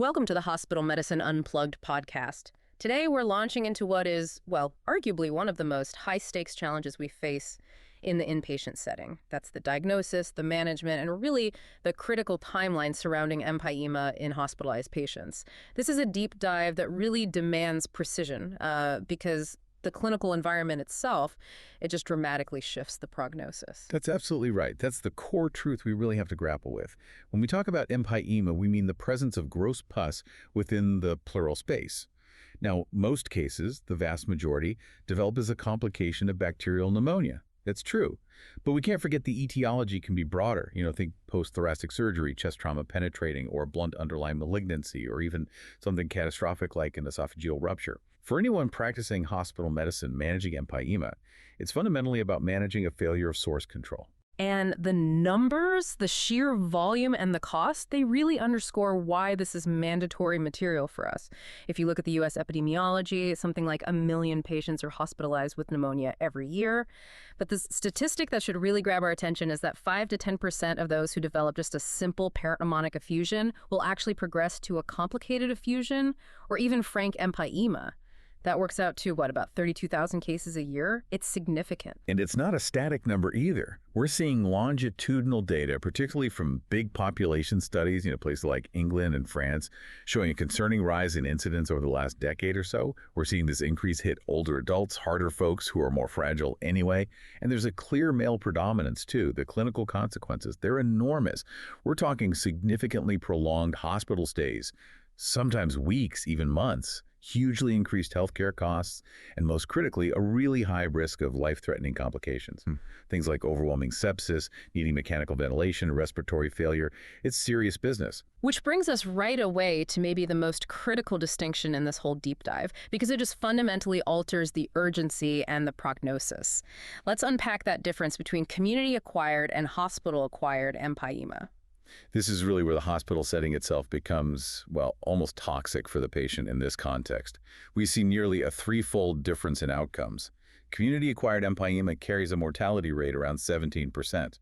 Welcome to the Hospital Medicine Unplugged podcast. Today we're launching into what is, well, arguably one of the most high-stakes challenges we face in the inpatient setting. That's the diagnosis, the management, and really the critical timeline surrounding empyema in hospitalized patients. This is a deep dive that really demands precision because the clinical environment itself, it just dramatically shifts the prognosis. That's absolutely right. That's the core truth we really have to grapple with. When we talk about empyema, we mean the presence of gross pus within the pleural space. Now, most cases, the vast majority, develop as a complication of bacterial pneumonia. That's true. But we can't forget the etiology can be broader. Think post-thoracic surgery, chest trauma penetrating, or blunt underlying malignancy, or even something catastrophic like an esophageal rupture. For anyone practicing hospital medicine managing empyema, it's fundamentally about managing a failure of source control. And the numbers, the sheer volume and the cost, they really underscore why this is mandatory material for us. If you look at the U.S. epidemiology, something like 1 million patients are hospitalized with pneumonia every year. But the statistic that should really grab our attention is that 5 to 10% of those who develop just a simple peritonic effusion will actually progress to a complicated effusion or even frank empyema. That works out to, about 32,000 cases a year? It's significant. And it's not a static number either. We're seeing longitudinal data, particularly from big population studies, places like England and France, showing a concerning rise in incidence over the last decade or so. We're seeing this increase hit older adults, harder folks who are more fragile anyway. And there's a clear male predominance, too. The clinical consequences, they're enormous. We're talking significantly prolonged hospital stays, sometimes weeks, even months. Hugely increased healthcare costs, and most critically, a really high risk of life-threatening complications. Things like overwhelming sepsis, needing mechanical ventilation, respiratory failure. It's serious business. Which brings us right away to maybe the most critical distinction in this whole deep dive, because it just fundamentally alters the urgency and the prognosis. Let's unpack that difference between community-acquired and hospital-acquired empyema. This is really where the hospital setting itself becomes, almost toxic for the patient in this context. We see nearly a threefold difference in outcomes. Community-acquired empyema carries a mortality rate around 17%.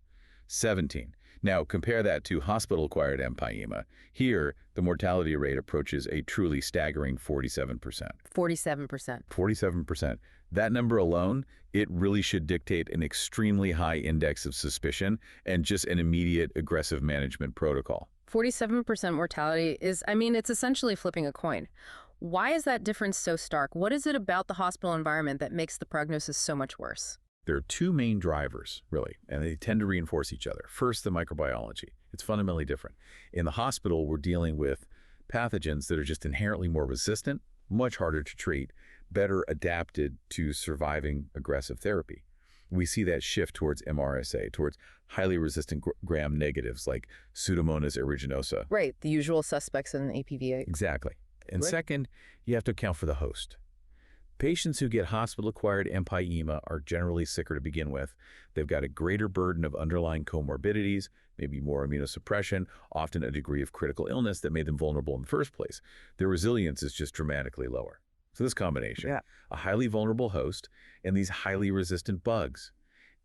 17. Now, compare that to hospital-acquired empyema. Here, the mortality rate approaches a truly staggering 47%. 47%. 47%. That number alone, it really should dictate an extremely high index of suspicion and just an immediate aggressive management protocol. 47% mortality is, it's essentially flipping a coin. Why is that difference so stark? What is it about the hospital environment that makes the prognosis so much worse? There are two main drivers, really, and they tend to reinforce each other. First, the microbiology. It's fundamentally different. In the hospital, we're dealing with pathogens that are just inherently more resistant, much harder to treat, better adapted to surviving aggressive therapy. We see that shift towards MRSA, towards highly resistant gram-negatives like Pseudomonas aeruginosa. Right, the usual suspects in APVA. Exactly. And Right. Second, you have to account for the host. Patients who get hospital-acquired empyema are generally sicker to begin with. They've got a greater burden of underlying comorbidities, maybe more immunosuppression, often a degree of critical illness that made them vulnerable in the first place. Their resilience is just dramatically lower. So this combination, a highly vulnerable host and these highly resistant bugs,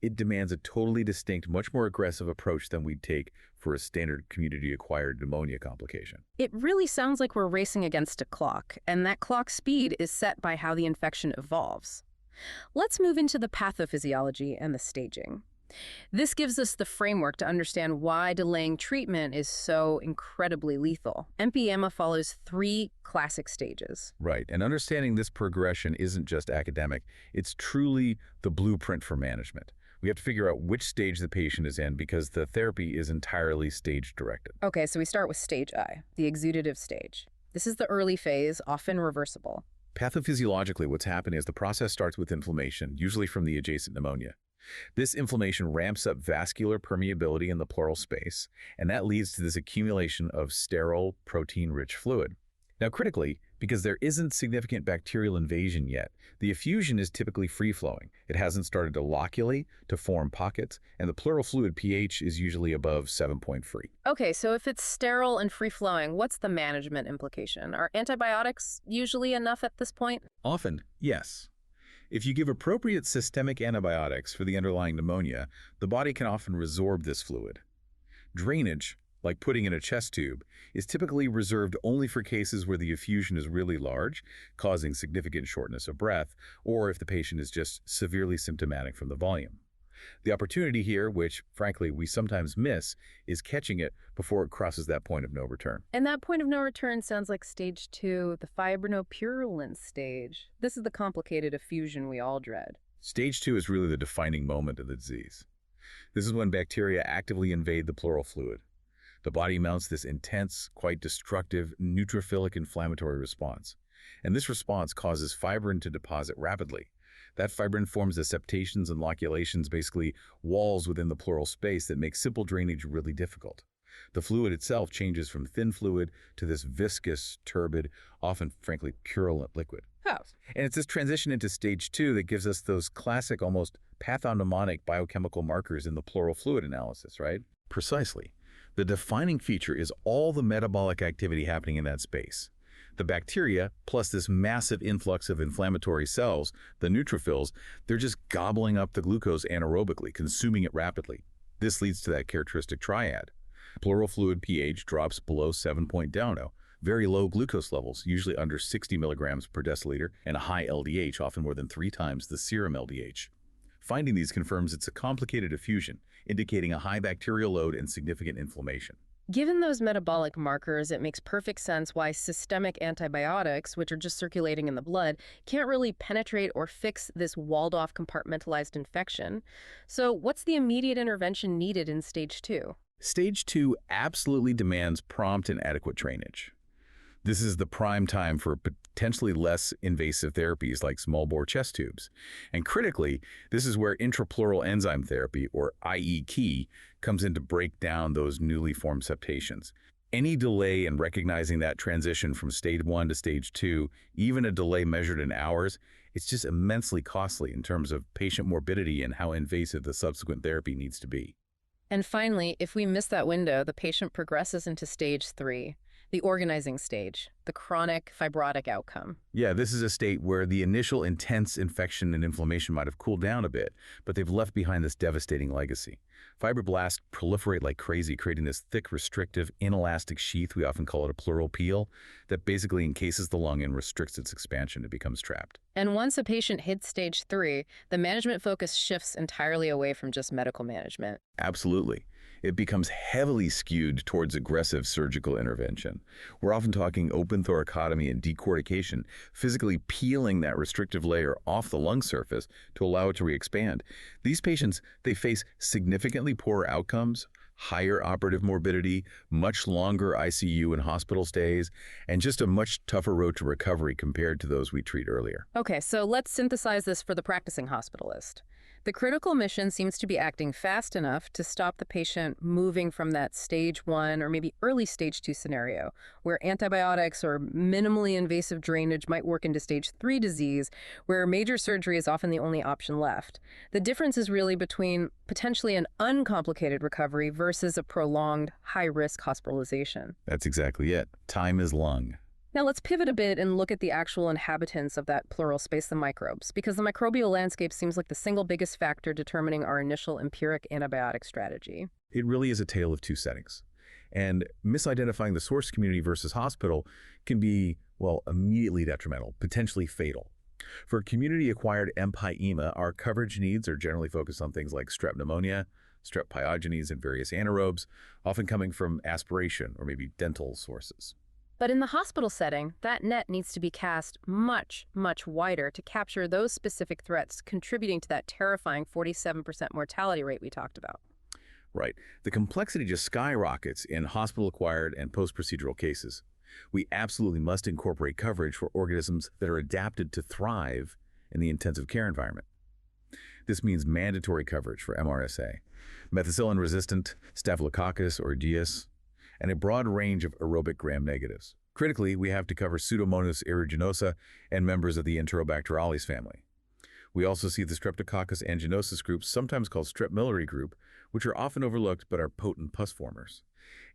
it demands a totally distinct, much more aggressive approach than we'd take for a standard community-acquired pneumonia complication. It really sounds like we're racing against a clock, and that clock speed is set by how the infection evolves. Let's move into the pathophysiology and the staging. This gives us the framework to understand why delaying treatment is so incredibly lethal. Empyema follows 3 classic stages. Right, and understanding this progression isn't just academic, it's truly the blueprint for management. We have to figure out which stage the patient is in because the therapy is entirely stage-directed. Okay, so we start with stage I, the exudative stage. This is the early phase, often reversible. Pathophysiologically, what's happening is the process starts with inflammation, usually from the adjacent pneumonia. This inflammation ramps up vascular permeability in the pleural space, and that leads to this accumulation of sterile, protein-rich fluid. Now, critically, because there isn't significant bacterial invasion yet, the effusion is typically free-flowing. It hasn't started to loculate, to form pockets, and the pleural fluid pH is usually above 7.3. Okay, so if it's sterile and free-flowing, what's the management implication? Are antibiotics usually enough at this point? Often, yes. If you give appropriate systemic antibiotics for the underlying pneumonia, the body can often resorb this fluid. Drainage, like putting in a chest tube, is typically reserved only for cases where the effusion is really large, causing significant shortness of breath, or if the patient is just severely symptomatic from the volume. The opportunity here, which frankly we sometimes miss, is catching it before it crosses that point of no return. And that point of no return sounds like stage 2, the fibrinopurulent stage. This is the complicated effusion we all dread. Stage 2 is really the defining moment of the disease. This is when bacteria actively invade the pleural fluid. The body mounts this intense, quite destructive, neutrophilic inflammatory response. And this response causes fibrin to deposit rapidly. That fibrin forms the septations and loculations, basically walls within the pleural space that make simple drainage really difficult. The fluid itself changes from thin fluid to this viscous, turbid, often frankly purulent liquid. Oh. And it's this transition into stage 2 that gives us those classic, almost pathognomonic biochemical markers in the pleural fluid analysis, right? Precisely. The defining feature is all the metabolic activity happening in that space. The bacteria, plus this massive influx of inflammatory cells, the neutrophils, they're just gobbling up the glucose anaerobically, consuming it rapidly. This leads to that characteristic triad. Pleural fluid pH drops below 7.0, very low glucose levels, usually under 60 milligrams per deciliter, and a high LDH, often more than 3 times the serum LDH. Finding these confirms it's a complicated effusion, indicating a high bacterial load and significant inflammation. Given those metabolic markers, it makes perfect sense why systemic antibiotics, which are just circulating in the blood, can't really penetrate or fix this walled-off compartmentalized infection. So what's the immediate intervention needed in stage 2? Stage 2 absolutely demands prompt and adequate drainage. This is the prime time for potentially less invasive therapies like small-bore chest tubes. And critically, this is where intrapleural enzyme therapy, or IE-key, comes in to break down those newly formed septations. Any delay in recognizing that transition from stage 1 to stage 2, even a delay measured in hours, it's just immensely costly in terms of patient morbidity and how invasive the subsequent therapy needs to be. And finally, if we miss that window, the patient progresses into stage 3. The organizing stage, the chronic fibrotic outcome. Yeah, this is a state where the initial intense infection and inflammation might have cooled down a bit, but they've left behind this devastating legacy. Fibroblasts proliferate like crazy, creating this thick, restrictive, inelastic sheath, we often call it a pleural peel, that basically encases the lung and restricts its expansion. It becomes trapped. And once a patient hits stage 3, the management focus shifts entirely away from just medical management. Absolutely. It becomes heavily skewed towards aggressive surgical intervention. We're often talking open thoracotomy and decortication, physically peeling that restrictive layer off the lung surface to allow it to re-expand. These patients, they face significantly poorer outcomes, higher operative morbidity, much longer ICU and hospital stays, and just a much tougher road to recovery compared to those we treat earlier. Okay, so let's synthesize this for the practicing hospitalist. The critical mission seems to be acting fast enough to stop the patient moving from that stage 1 or maybe early stage 2 scenario, where antibiotics or minimally invasive drainage might work into stage 3 disease, where major surgery is often the only option left. The difference is really between potentially an uncomplicated recovery versus a prolonged, high-risk hospitalization. That's exactly it. Time is lung. Now let's pivot a bit and look at the actual inhabitants of that pleural space, the microbes, because the microbial landscape seems like the single biggest factor determining our initial empiric antibiotic strategy. It really is a tale of two settings. And misidentifying the source community versus hospital can be, well, immediately detrimental, potentially fatal. For community-acquired Empyema, our coverage needs are generally focused on things like strep pneumonia, strep pyogenes, and various anaerobes, often coming from aspiration or maybe dental sources. But in the hospital setting, that net needs to be cast much, much wider to capture those specific threats contributing to that terrifying 47% mortality rate we talked about. Right. The complexity just skyrockets in hospital-acquired and post-procedural cases. We absolutely must incorporate coverage for organisms that are adapted to thrive in the intensive care environment. This means mandatory coverage for MRSA, methicillin-resistant Staphylococcus aureus, and a broad range of aerobic gram-negatives. Critically, we have to cover Pseudomonas aeruginosa and members of the Enterobacterales family. We also see the Streptococcus anginosus group, sometimes called Strep milleri group, which are often overlooked but are potent pus formers,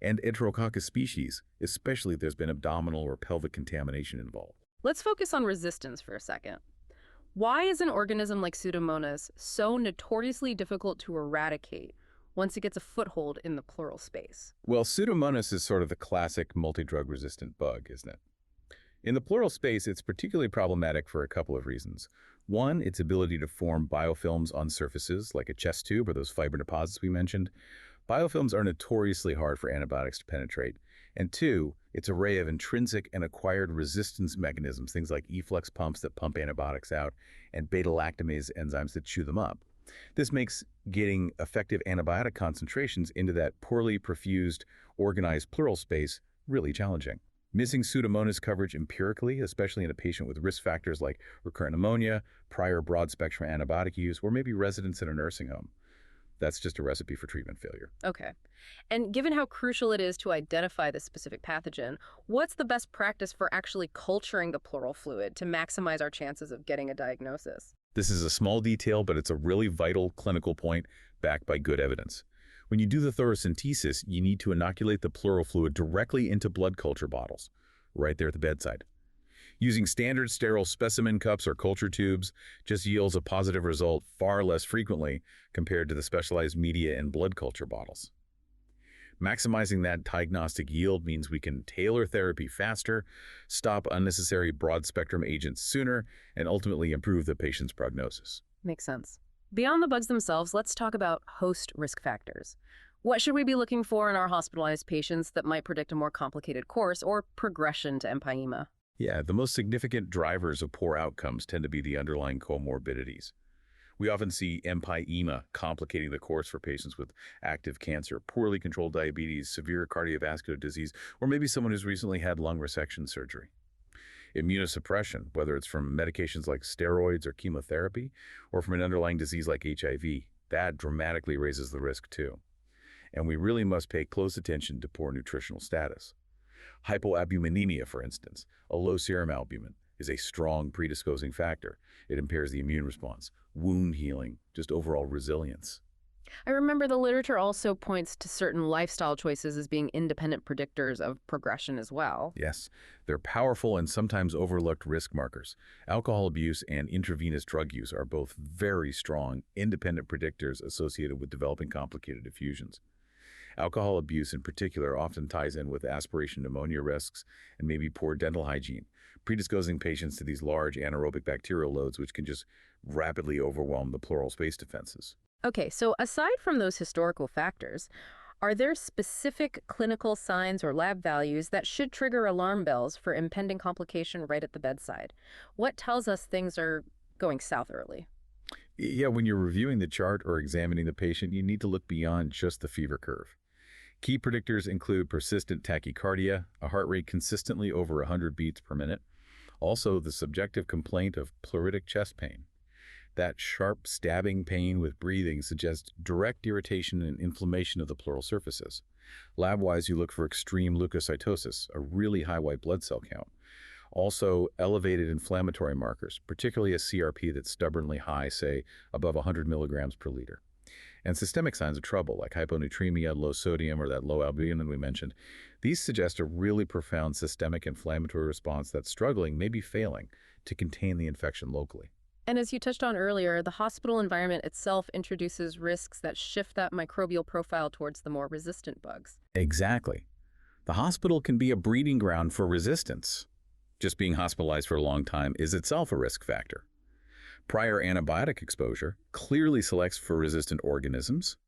and Enterococcus species, especially if there's been abdominal or pelvic contamination involved. Let's focus on resistance for a second. Why is an organism like Pseudomonas so notoriously difficult to eradicate? once it gets a foothold in the pleural space? Well, Pseudomonas is sort of the classic multi-drug resistant bug, isn't it? In the pleural space, it's particularly problematic for a couple of reasons. One, its ability to form biofilms on surfaces, like a chest tube or those fiber deposits we mentioned. Biofilms are notoriously hard for antibiotics to penetrate. And two, its array of intrinsic and acquired resistance mechanisms, things like efflux pumps that pump antibiotics out and beta-lactamase enzymes that chew them up. This makes getting effective antibiotic concentrations into that poorly perfused, organized pleural space really challenging. Missing Pseudomonas coverage empirically, especially in a patient with risk factors like recurrent pneumonia, prior broad-spectrum antibiotic use, or maybe residence in a nursing home. That's just a recipe for treatment failure. Okay. And given how crucial it is to identify this specific pathogen, what's the best practice for actually culturing the pleural fluid to maximize our chances of getting a diagnosis? This is a small detail, but it's a really vital clinical point backed by good evidence. When you do the thoracentesis, you need to inoculate the pleural fluid directly into blood culture bottles, right there at the bedside. Using standard sterile specimen cups or culture tubes just yields a positive result far less frequently compared to the specialized media and blood culture bottles. Maximizing that diagnostic yield means we can tailor therapy faster, stop unnecessary broad-spectrum agents sooner, and ultimately improve the patient's prognosis. Makes sense. Beyond the bugs themselves, let's talk about host risk factors. What should we be looking for in our hospitalized patients that might predict a more complicated course or progression to empyema? Yeah, the most significant drivers of poor outcomes tend to be the underlying comorbidities. We often see empyema complicating the course for patients with active cancer, poorly controlled diabetes, severe cardiovascular disease, or maybe someone who's recently had lung resection surgery. Immunosuppression, whether it's from medications like steroids or chemotherapy, or from an underlying disease like HIV, that dramatically raises the risk too. And we really must pay close attention to poor nutritional status. Hypoalbuminemia, for instance, a low serum albumin, is a strong predisposing factor. It impairs the immune response, wound healing, just overall resilience. I remember the literature also points to certain lifestyle choices as being independent predictors of progression as well. Yes, they're powerful and sometimes overlooked risk markers. Alcohol abuse and intravenous drug use are both very strong, independent predictors associated with developing complicated effusions. Alcohol abuse in particular often ties in with aspiration pneumonia risks and maybe poor dental hygiene, predisposing patients to these large anaerobic bacterial loads which can just rapidly overwhelm the pleural space defenses. Okay, so aside from those historical factors, are there specific clinical signs or lab values that should trigger alarm bells for impending complication right at the bedside? What tells us things are going south early? Yeah, when you're reviewing the chart or examining the patient, you need to look beyond just the fever curve. Key predictors include persistent tachycardia, a heart rate consistently over 100 beats per minute, also the subjective complaint of pleuritic chest pain. That sharp stabbing pain with breathing suggests direct irritation and inflammation of the pleural surfaces. Lab-wise, you look for extreme leukocytosis, a really high white blood cell count. Also, elevated inflammatory markers, particularly a CRP that's stubbornly high, say above 100 milligrams per liter. And systemic signs of trouble, like hyponatremia, low sodium, or that low albumin we mentioned, these suggest a really profound systemic inflammatory response that's struggling, maybe failing, to contain the infection locally. And as you touched on earlier, the hospital environment itself introduces risks that shift that microbial profile towards the more resistant bugs. Exactly. The hospital can be a breeding ground for resistance. Just being hospitalized for a long time is itself a risk factor. Prior antibiotic exposure clearly selects for resistant organisms.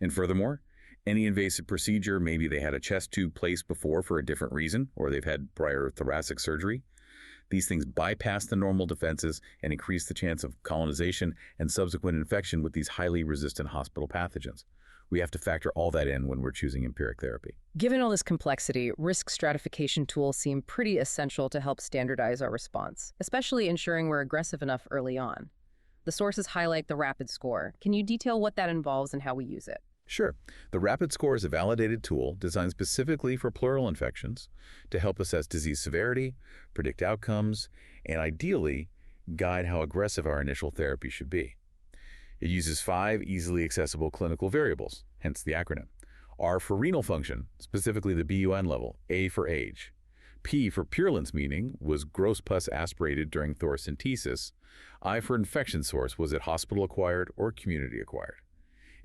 And furthermore, any invasive procedure, maybe they had a chest tube placed before for a different reason, or they've had prior thoracic surgery, these things bypass the normal defenses and increase the chance of colonization and subsequent infection with these highly resistant hospital pathogens. We have to factor all that in when we're choosing empiric therapy. Given all this complexity, risk stratification tools seem pretty essential to help standardize our response, especially ensuring we're aggressive enough early on. The sources highlight the RAPID score. Can you detail what that involves and how we use it? Sure. The RAPID score is a validated tool designed specifically for pleural infections to help assess disease severity, predict outcomes, and ideally, guide how aggressive our initial therapy should be. It uses 5 easily accessible clinical variables, hence the acronym. R for renal function, specifically the BUN level, A for age. P for purulence, meaning was gross pus aspirated during thoracentesis. I for infection source, was it hospital-acquired or community-acquired?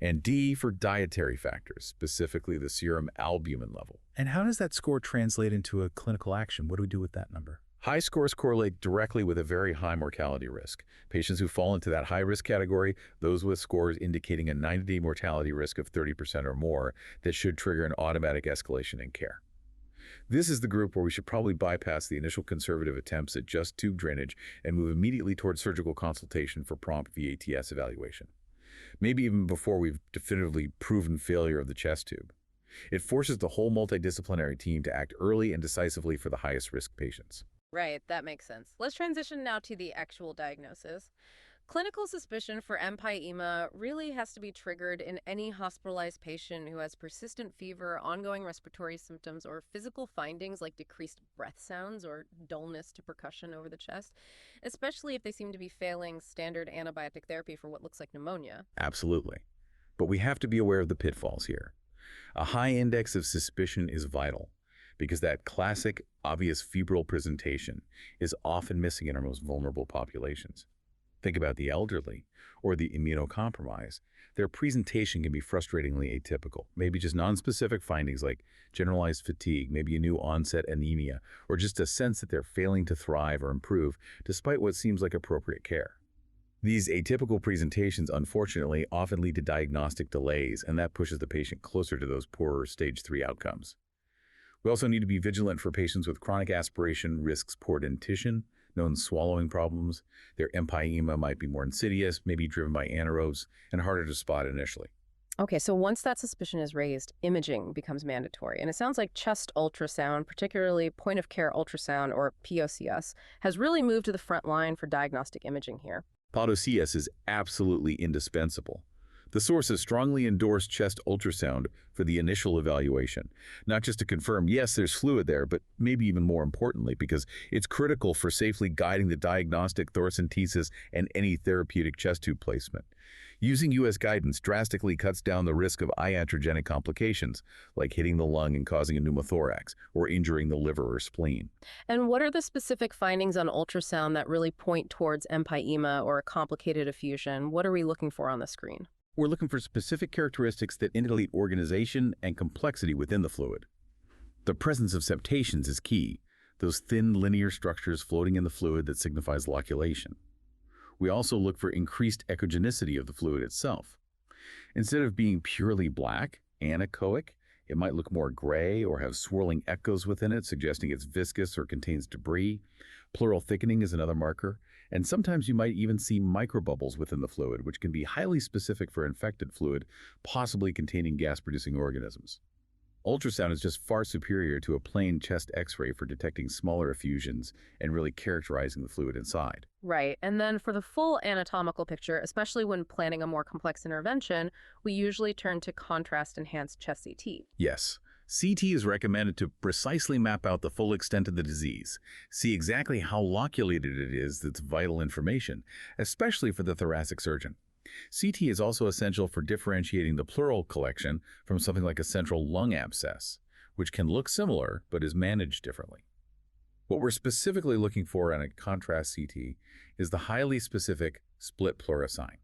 And D for dietary factors, specifically the serum albumin level. And how does that score translate into a clinical action? What do we do with that number? High scores correlate directly with a very high mortality risk. Patients who fall into that high-risk category, those with scores indicating a 90-day mortality risk of 30% or more, that should trigger an automatic escalation in care. This is the group where we should probably bypass the initial conservative attempts at just tube drainage and move immediately towards surgical consultation for prompt VATS evaluation. Maybe even before we've definitively proven failure of the chest tube. It forces the whole multidisciplinary team to act early and decisively for the highest risk patients. Right, that makes sense. Let's transition now to the actual diagnosis. Clinical suspicion for empyema really has to be triggered in any hospitalized patient who has persistent fever, ongoing respiratory symptoms, or physical findings like decreased breath sounds or dullness to percussion over the chest, especially if they seem to be failing standard antibiotic therapy for what looks like pneumonia. Absolutely. But we have to be aware of the pitfalls here. A high index of suspicion is vital because that classic, obvious febrile presentation is often missing in our most vulnerable populations. Think about the elderly or the immunocompromised. Their presentation can be frustratingly atypical, maybe just nonspecific findings like generalized fatigue, maybe a new onset anemia, or just a sense that they're failing to thrive or improve despite what seems like appropriate care. These atypical presentations, unfortunately, often lead to diagnostic delays, and that pushes the patient closer to those poorer stage 3 outcomes. We also need to be vigilant for patients with chronic aspiration risks poor dentition, known swallowing problems. Their empyema might be more insidious, maybe driven by anaerobes, and harder to spot initially. Okay, so once that suspicion is raised, imaging becomes mandatory. And it sounds like chest ultrasound, particularly point-of-care ultrasound or POCS, has really moved to the front line for diagnostic imaging here. POCS is absolutely indispensable. The sources strongly endorse chest ultrasound for the initial evaluation, not just to confirm, yes, there's fluid there, but maybe even more importantly, because it's critical for safely guiding the diagnostic thoracentesis and any therapeutic chest tube placement. Using U.S. guidance drastically cuts down the risk of iatrogenic complications, like hitting the lung and causing a pneumothorax, or injuring the liver or spleen. And what are the specific findings on ultrasound that really point towards empyema or a complicated effusion? What are we looking for on the screen? We're looking for specific characteristics that indicate organization and complexity within the fluid. The presence of septations is key, those thin linear structures floating in the fluid that signifies loculation. We also look for increased echogenicity of the fluid itself. Instead of being purely black, anechoic, it might look more gray or have swirling echoes within it, suggesting it's viscous or contains debris. Pleural thickening is another marker, and sometimes you might even see microbubbles within the fluid, which can be highly specific for infected fluid, possibly containing gas-producing organisms. Ultrasound is just far superior to a plain chest x-ray for detecting smaller effusions and really characterizing the fluid inside. Right, and then for the full anatomical picture, especially when planning a more complex intervention, we usually turn to contrast-enhanced chest CT. Yes, CT is recommended to precisely map out the full extent of the disease, see exactly how loculated it is. That's vital information, especially for the thoracic surgeon. CT is also essential for differentiating the pleural collection from something like a central lung abscess, which can look similar but is managed differently. What we're specifically looking for in a contrast CT is the highly specific split pleura sign.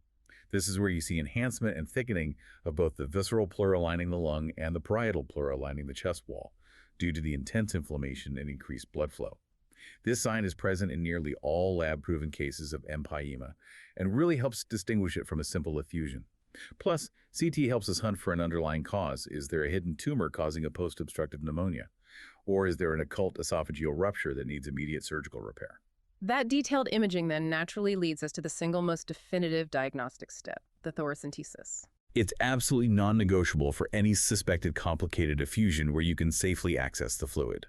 This is where you see enhancement and thickening of both the visceral pleura lining the lung and the parietal pleura lining the chest wall due to the intense inflammation and increased blood flow. This sign is present in nearly all lab-proven cases of empyema and really helps distinguish it from a simple effusion. Plus, CT helps us hunt for an underlying cause. Is there a hidden tumor causing a post-obstructive pneumonia? Or is there an occult esophageal rupture that needs immediate surgical repair? That detailed imaging then naturally leads us to the single most definitive diagnostic step, the thoracentesis. It's absolutely non-negotiable for any suspected complicated effusion where you can safely access the fluid.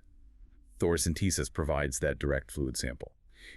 Thoracentesis provides that direct fluid sample.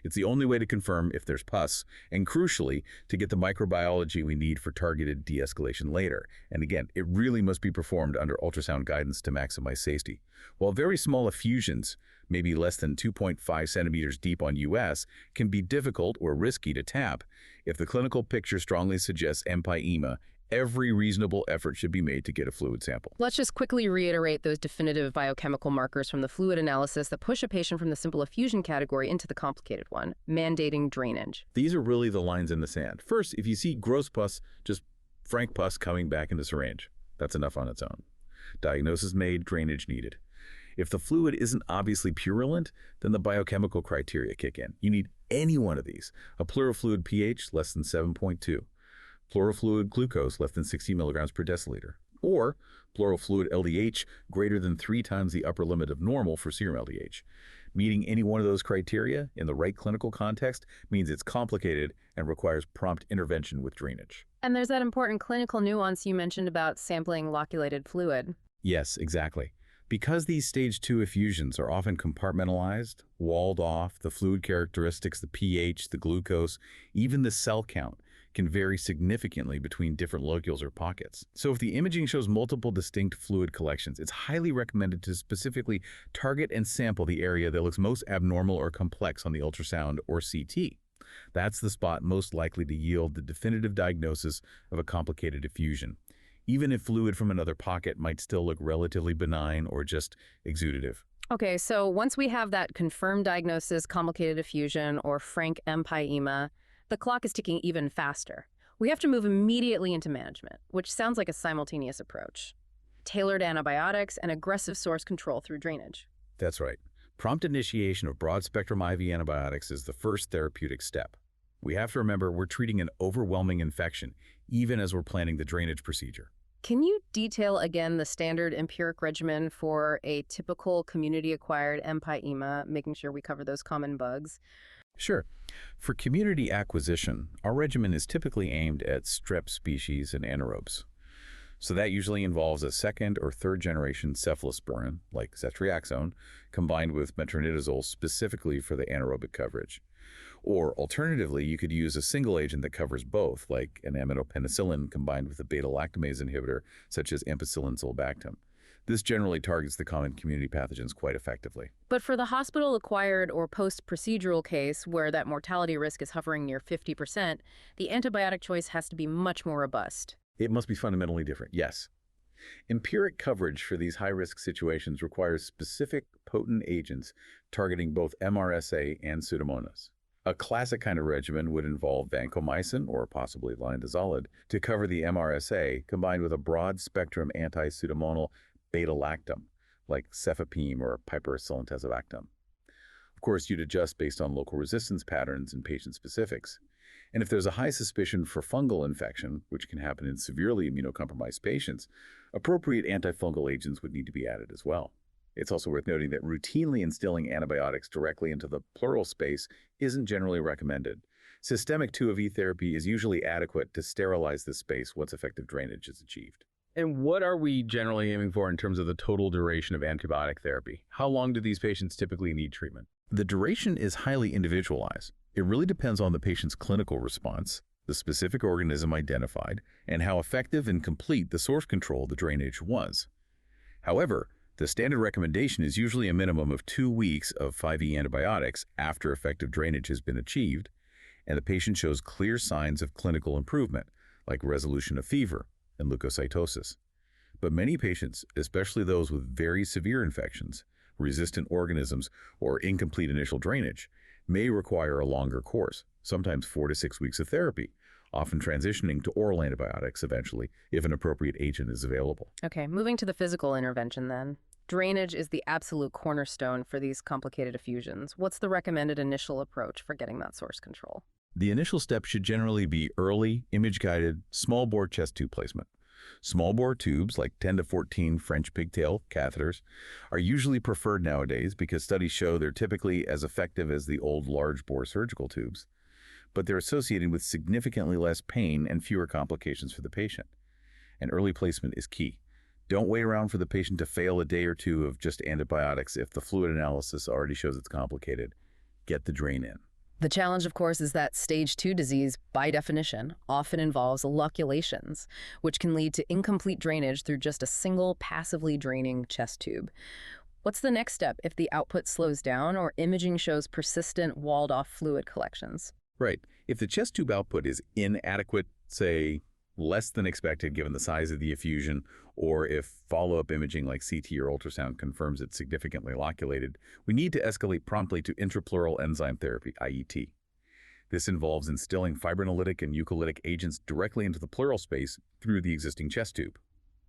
It's the only way to confirm if there's pus, and crucially, to get the microbiology we need for targeted de-escalation later. And again, it really must be performed under ultrasound guidance to maximize safety. While very small effusions, maybe less than 2.5 centimeters deep on US, can be difficult or risky to tap, if the clinical picture strongly suggests empyema, every reasonable effort should be made to get a fluid sample. Let's just quickly reiterate those definitive biochemical markers from the fluid analysis that push a patient from the simple effusion category into the complicated one, mandating drainage. These are really the lines in the sand. First, if you see gross pus, just Frank pus coming back in the syringe. That's enough on its own. Diagnosis made, drainage needed. If the fluid isn't obviously purulent, then the biochemical criteria kick in. You need any one of these. A pleural fluid pH less than 7.2. Pleural fluid glucose less than 60 milligrams per deciliter. Or pleural fluid LDH greater than 3 times the upper limit of normal for serum LDH. Meeting any one of those criteria in the right clinical context means it's complicated and requires prompt intervention with drainage. And there's that important clinical nuance you mentioned about sampling loculated fluid. Yes, exactly. Because these stage 2 effusions are often compartmentalized, walled off, the fluid characteristics, the pH, the glucose, even the cell count can vary significantly between different locules or pockets. So if the imaging shows multiple distinct fluid collections, it's highly recommended to specifically target and sample the area that looks most abnormal or complex on the ultrasound or CT. That's the spot most likely to yield the definitive diagnosis of a complicated effusion, even if fluid from another pocket might still look relatively benign or just exudative. Okay, so once we have that confirmed diagnosis, complicated effusion, or frank empyema, the clock is ticking even faster. We have to move immediately into management, which sounds like a simultaneous approach. Tailored antibiotics and aggressive source control through drainage. That's right. Prompt initiation of broad-spectrum IV antibiotics is the first therapeutic step. We have to remember we're treating an overwhelming infection, even as we're planning the drainage procedure. Can you detail again the standard empiric regimen for a typical community-acquired empyema, making sure we cover those common bugs? Sure. For community acquisition, our regimen is typically aimed at strep species and anaerobes. So that usually involves a second or third generation cephalosporin, like ceftriaxone, combined with metronidazole specifically for the anaerobic coverage. Or alternatively, you could use a single agent that covers both, like an aminopenicillin combined with a beta-lactamase inhibitor, such as ampicillin-sulbactam. This generally targets the common community pathogens quite effectively. But for the hospital-acquired or post-procedural case where that mortality risk is hovering near 50%, the antibiotic choice has to be much more robust. It must be fundamentally different, yes. Empiric coverage for these high-risk situations requires specific potent agents targeting both MRSA and Pseudomonas. A classic kind of regimen would involve vancomycin, or possibly linezolid, to cover the MRSA, combined with a broad-spectrum anti-pseudomonal beta-lactam, like cefepime or piperacillin-tazobactam. Of course, you'd adjust based on local resistance patterns and patient specifics. And if there's a high suspicion for fungal infection, which can happen in severely immunocompromised patients, appropriate antifungal agents would need to be added as well. It's also worth noting that routinely instilling antibiotics directly into the pleural space isn't generally recommended. Systemic 2-of-E therapy is usually adequate to sterilize this space once effective drainage is achieved. And what are we generally aiming for in terms of the total duration of antibiotic therapy? How long do these patients typically need treatment? The duration is highly individualized. It really depends on the patient's clinical response, the specific organism identified, and how effective and complete the source control of the drainage was. However, the standard recommendation is usually a minimum of 2 weeks of 5-E antibiotics after effective drainage has been achieved, and the patient shows clear signs of clinical improvement, like resolution of fever and leukocytosis. But many patients, especially those with very severe infections, resistant organisms, or incomplete initial drainage, may require a longer course, sometimes 4 to 6 weeks of therapy, often transitioning to oral antibiotics eventually if an appropriate agent is available. Okay, moving to the physical intervention then. Drainage is the absolute cornerstone for these complicated effusions. What's the recommended initial approach for getting that source control? The initial step should generally be early, image-guided, small-bore chest tube placement. Small-bore tubes, like 10 to 14 French pigtail catheters, are usually preferred nowadays because studies show they're typically as effective as the old large-bore surgical tubes, but they're associated with significantly less pain and fewer complications for the patient. And early placement is key. Don't wait around for the patient to fail a day or two of just antibiotics if the fluid analysis already shows it's complicated. Get the drain in. The challenge, of course, is that stage 2 disease, by definition, often involves loculations, which can lead to incomplete drainage through just a single passively draining chest tube. What's the next step if the output slows down or imaging shows persistent walled-off fluid collections? Right. If the chest tube output is inadequate, say, less than expected given the size of the effusion, or if follow-up imaging like CT or ultrasound confirms it's significantly loculated, we need to escalate promptly to intrapleural enzyme therapy, IET. This involves instilling fibrinolytic and eucolytic agents directly into the pleural space through the existing chest tube.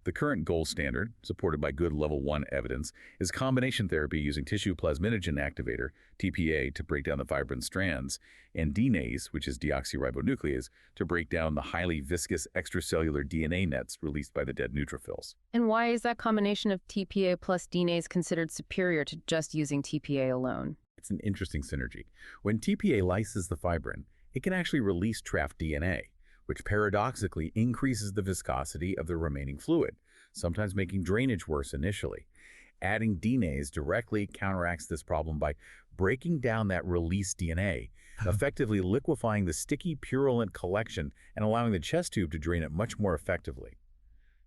The current gold standard, supported by good level 1 evidence, is combination therapy using tissue plasminogen activator, TPA, to break down the fibrin strands, and DNase, which is deoxyribonuclease, to break down the highly viscous extracellular DNA nets released by the dead neutrophils. And why is that combination of TPA plus DNase considered superior to just using TPA alone? It's an interesting synergy. When TPA lyses the fibrin, it can actually release trapped DNA, which paradoxically increases the viscosity of the remaining fluid, sometimes making drainage worse initially. Adding DNase directly counteracts this problem by breaking down that released DNA, effectively liquefying the sticky purulent collection and allowing the chest tube to drain it much more effectively.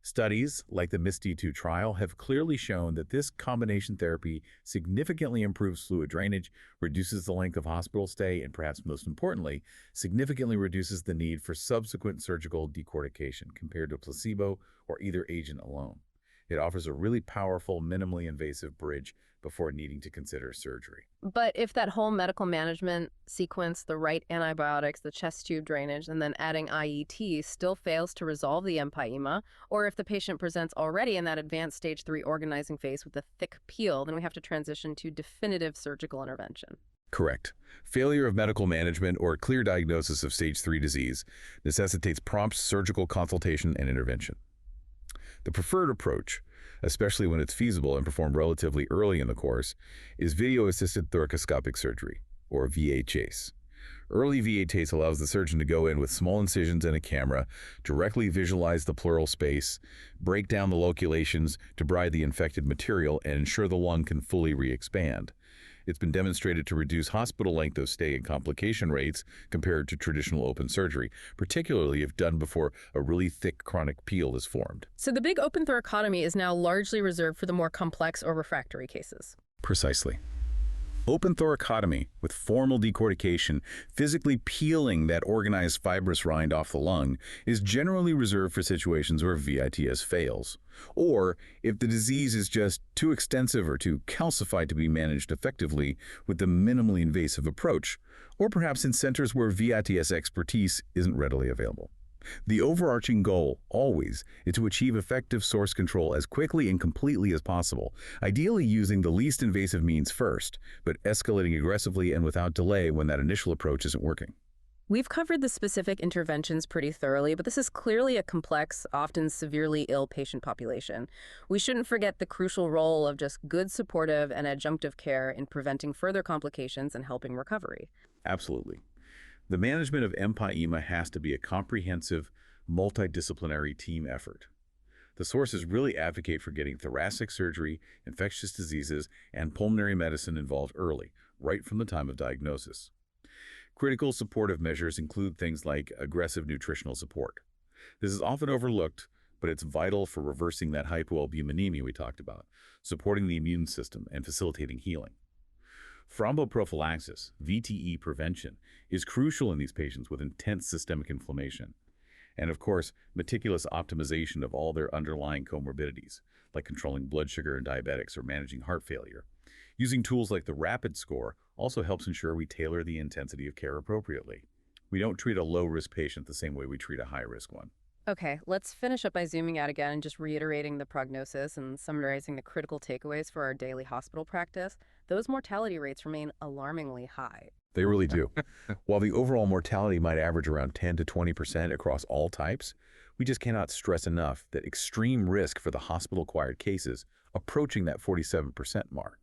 Studies, like the MIST-2 trial, have clearly shown that this combination therapy significantly improves fluid drainage, reduces the length of hospital stay, and perhaps most importantly, significantly reduces the need for subsequent surgical decortication compared to placebo or either agent alone. It offers a really powerful, minimally invasive bridge before needing to consider surgery. But if that whole medical management sequence, the right antibiotics, the chest tube drainage, and then adding IET still fails to resolve the empyema, or if the patient presents already in that advanced stage 3 organizing phase with a thick peel, then we have to transition to definitive surgical intervention. Correct. Failure of medical management or clear diagnosis of stage 3 disease necessitates prompt surgical consultation and intervention. The preferred approach, especially when it's feasible and performed relatively early in the course, is video-assisted thoracoscopic surgery, or VHASE. Early VHASE allows the surgeon to go in with small incisions and a camera, directly visualize the pleural space, break down the loculations, debride the infected material, and ensure the lung can fully re-expand. It's been demonstrated to reduce hospital length of stay and complication rates compared to traditional open surgery, particularly if done before a really thick chronic peel is formed. So the big open thoracotomy is now largely reserved for the more complex or refractory cases. Precisely. Open thoracotomy with formal decortication, physically peeling that organized fibrous rind off the lung, is generally reserved for situations where VITS fails, or if the disease is just too extensive or too calcified to be managed effectively with the minimally invasive approach, or perhaps in centers where VITS expertise isn't readily available. The overarching goal, always, is to achieve effective source control as quickly and completely as possible, ideally using the least invasive means first, but escalating aggressively and without delay when that initial approach isn't working. We've covered the specific interventions pretty thoroughly, but this is clearly a complex, often severely ill patient population. We shouldn't forget the crucial role of just good supportive and adjunctive care in preventing further complications and helping recovery. Absolutely. The management of empyema has to be a comprehensive, multidisciplinary team effort. The sources really advocate for getting thoracic surgery, infectious diseases, and pulmonary medicine involved early, right from the time of diagnosis. Critical supportive measures include things like aggressive nutritional support. This is often overlooked, but it's vital for reversing that hypoalbuminemia we talked about, supporting the immune system, and facilitating healing. Thromboprophylaxis, VTE prevention, is crucial in these patients with intense systemic inflammation. And of course, meticulous optimization of all their underlying comorbidities, like controlling blood sugar and diabetics or managing heart failure. Using tools like the RAPID score also helps ensure we tailor the intensity of care appropriately. We don't treat a low-risk patient the same way we treat a high-risk one. Okay, let's finish up by zooming out again and just reiterating the prognosis and summarizing the critical takeaways for our daily hospital practice. Those mortality rates remain alarmingly high. They really do. While the overall mortality might average around 10 to 20% across all types, we just cannot stress enough that extreme risk for the hospital-acquired cases approaching that 47% mark.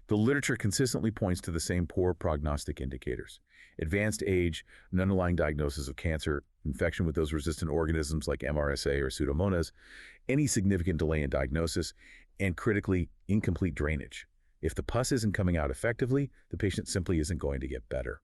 The literature consistently points to the same poor prognostic indicators: advanced age, an underlying diagnosis of cancer, infection with those resistant organisms like MRSA or Pseudomonas, any significant delay in diagnosis, and critically, incomplete drainage. If the pus isn't coming out effectively, the patient simply isn't going to get better.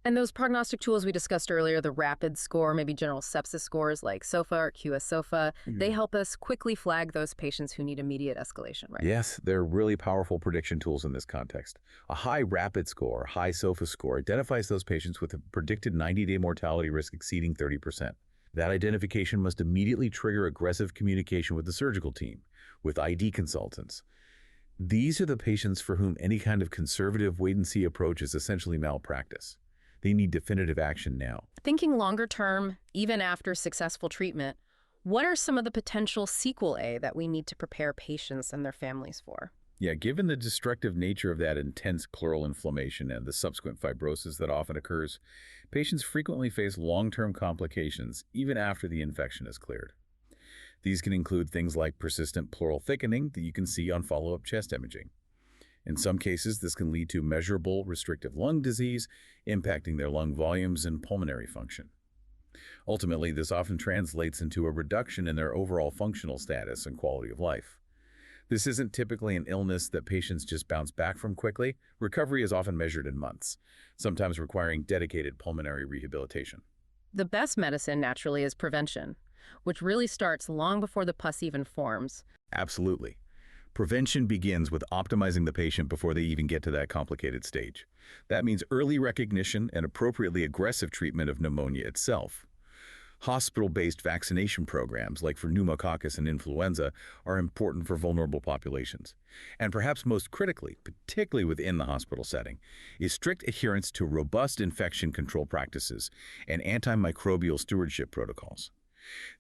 And those prognostic tools we discussed earlier, the RAPID score, maybe general sepsis scores like SOFA or QS-SOFA, they help us quickly flag those patients who need immediate escalation, right? Yes, they're really powerful prediction tools in this context. A high RAPID score, high SOFA score, identifies those patients with a predicted 90-day mortality risk exceeding 30%. That identification must immediately trigger aggressive communication with the surgical team, with ID consultants. These are the patients for whom any kind of conservative wait-and-see approach is essentially malpractice. They need definitive action now. Thinking longer term, even after successful treatment, what are some of the potential sequelae that we need to prepare patients and their families for? Yeah, given the destructive nature of that intense pleural inflammation and the subsequent fibrosis that often occurs, patients frequently face long-term complications even after the infection is cleared. These can include things like persistent pleural thickening that you can see on follow-up chest imaging. In some cases, this can lead to measurable restrictive lung disease, impacting their lung volumes and pulmonary function. Ultimately, this often translates into a reduction in their overall functional status and quality of life. This isn't typically an illness that patients just bounce back from quickly. Recovery is often measured in months, sometimes requiring dedicated pulmonary rehabilitation. The best medicine, naturally, is prevention, which really starts long before the pus even forms. Absolutely. Prevention begins with optimizing the patient before they even get to that complicated stage. That means early recognition and appropriately aggressive treatment of pneumonia itself. Hospital-based vaccination programs, like for pneumococcus and influenza, are important for vulnerable populations. And perhaps most critically, particularly within the hospital setting, is strict adherence to robust infection control practices and antimicrobial stewardship protocols.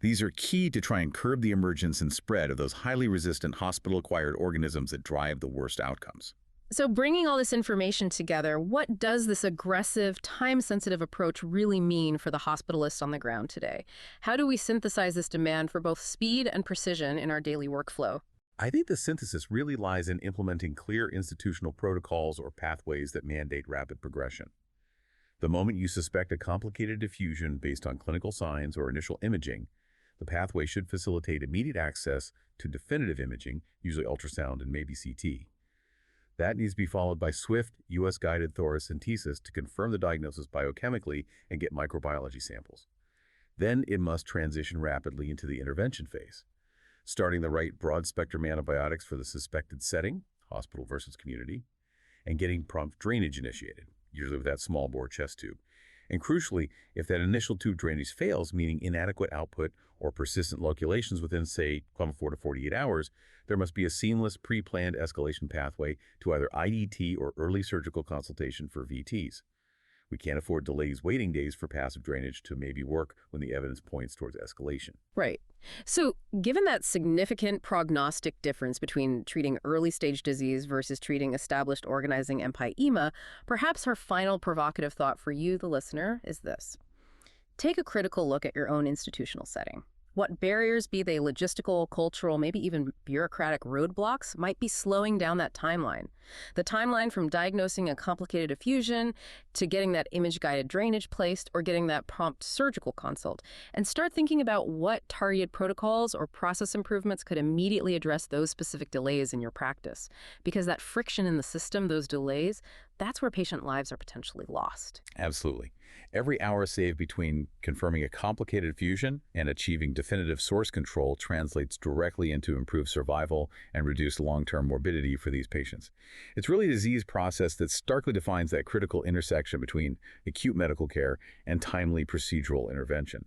These are key to try and curb the emergence and spread of those highly resistant hospital-acquired organisms that drive the worst outcomes. So bringing all this information together, what does this aggressive, time-sensitive approach really mean for the hospitalists on the ground today? How do we synthesize this demand for both speed and precision in our daily workflow? I think the synthesis really lies in implementing clear institutional protocols or pathways that mandate rapid progression. The moment you suspect a complicated effusion based on clinical signs or initial imaging, the pathway should facilitate immediate access to definitive imaging, usually ultrasound and maybe CT. That needs to be followed by swift, US-guided thoracentesis to confirm the diagnosis biochemically and get microbiology samples. Then it must transition rapidly into the intervention phase, starting the right broad-spectrum antibiotics for the suspected setting, hospital versus community, and getting prompt drainage initiated, usually with that small bore chest tube. And crucially, if that initial tube drainage fails, meaning inadequate output or persistent loculations within, say, 24 to 48 hours, there must be a seamless pre-planned escalation pathway to either IDT or early surgical consultation for VTs. We can't afford delays waiting days for passive drainage to maybe work when the evidence points towards escalation. Right. So given that significant prognostic difference between treating early-stage disease versus treating established organizing empyema, perhaps our final provocative thought for you, the listener, is this. Take a critical look at your own institutional setting. What barriers, be they logistical, cultural, maybe even bureaucratic roadblocks, might be slowing down that timeline? The timeline from diagnosing a complicated effusion to getting that image-guided drainage placed or getting that prompt surgical consult. And start thinking about what targeted protocols or process improvements could immediately address those specific delays in your practice. Because that friction in the system, those delays, that's where patient lives are potentially lost. Absolutely. Every hour saved between confirming a complicated effusion and achieving definitive source control translates directly into improved survival and reduced long-term morbidity for these patients. It's really a disease process that starkly defines that critical intersection between acute medical care and timely procedural intervention.